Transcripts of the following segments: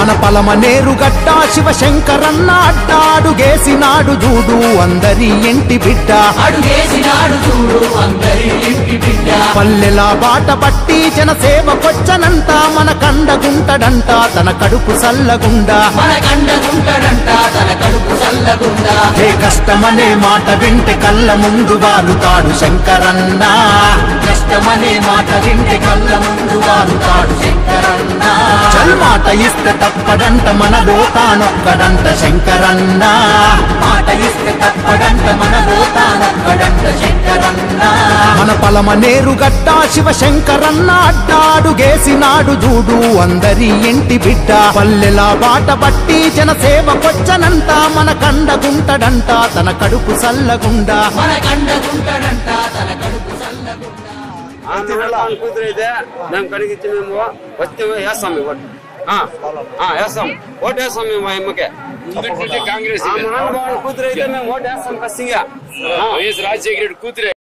మన పలమనేరు గడ్డ శివశంకరన్న అడ్డాడుగేసినాడు చూడు అందరి ఇంటి బిడ్డ పల్లెలా బాట పట్టి జనసేవకొచ్చనంట మన కండగుంటడంట తన కడుపు సల్లగుండా ఏ కష్టమనే మాట వింటే కళ్ళ ముందు వాలుతాడు శంకరన్న కష్టమనే మాట వింటే కళ్ళ ముందు వాలుతాడు శంకరన్న మాట ఇస్తే తప్పడంట మనలో తానొక్కడంట శంకరన్న మాట ఇస్తే తప్పడంట మనలో తానొక్కడంట శంకరన్న మన పలమనేరు గడ్డ శివశంకరన్న అడ్డాడుగేసినాడు చూడు అందరి ఇంటి బిడ్డ పల్లెలా బాట పట్టి జనసేవకొచ్చనంట మన కండగుంటడంట తన కడుపు సల్లగుండా కూతురైతే మేము కడిగిచ్చి మేము వస్తే వేస్తాం వేస్తాం ఓటు వేస్తాం మేము మా అమ్మకే కాంగ్రెస్ కూతురైతే మేము ఓటు వేస్తాం ఖచ్చితంగా వైఎస్ రాజశేఖర రెడ్డి కూతురే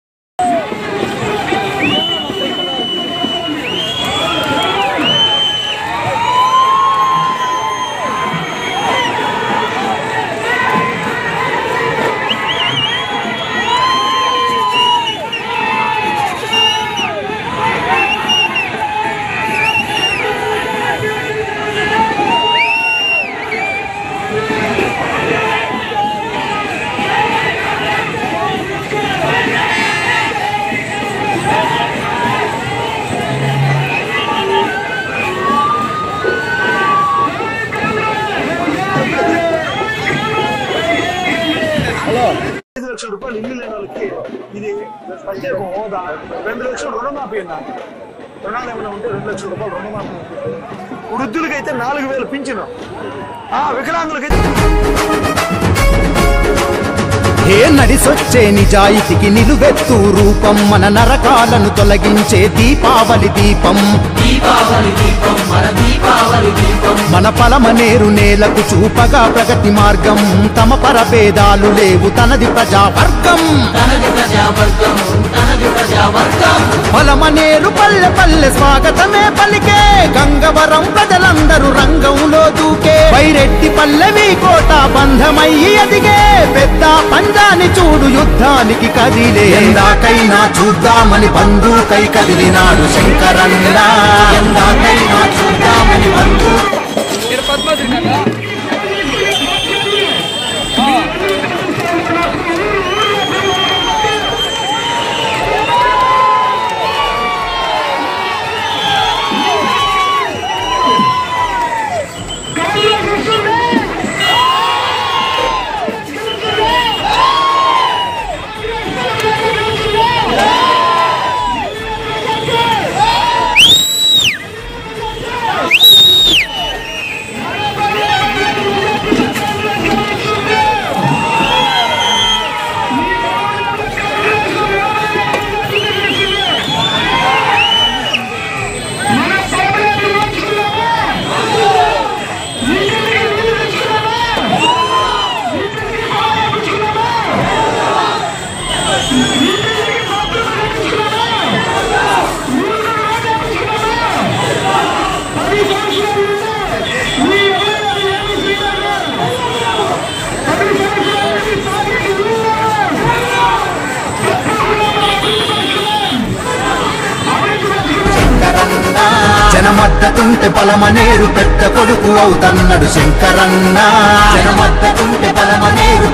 రూపాయలు ఇల్లు లేని వాళ్ళకి ఇది ప్రత్యేక హోదా 2 లక్షలు రుణమాఫీ అన్నారు. రుణాలు ఏమైనా ఉంటే 2 లక్షల రూపాయలు రుణమాఫీ, వృద్ధులకైతే 4000 పింఛను, వికలాంగులకైతే ఏ నడిసొచ్చే నిజాయితీకి నిలువెత్తు రూపం మన నరకాలను తొలగించే దీపావళి దీపం మన పలమనేరు నేలకు చూపగా ప్రగతి మార్గం తమ పరభేదాలు లేవు తనది ప్రజావర్గం పలమనేరు పల్లె పల్లె స్వాగతమే పలికే గంగవరం ప్రజలందరూ రంగంలో దూకే వైరెడ్డి పల్లెవి కోట బంధమయ్యి ఎదిగే పెద్ద పంజాని చూడు యుద్ధానికి కదిలే ఎందాకైనా చూద్దామని బంధుకై కదిలినాడు శంకరన్న ఎందాకైనా చూద్దామని బంధు జనమద్దతుంటే పలమనేరు పెద్ద కొడుకు అవుతన్నాడు శంకరన్న జనమద్దతుంటే పలమనేరు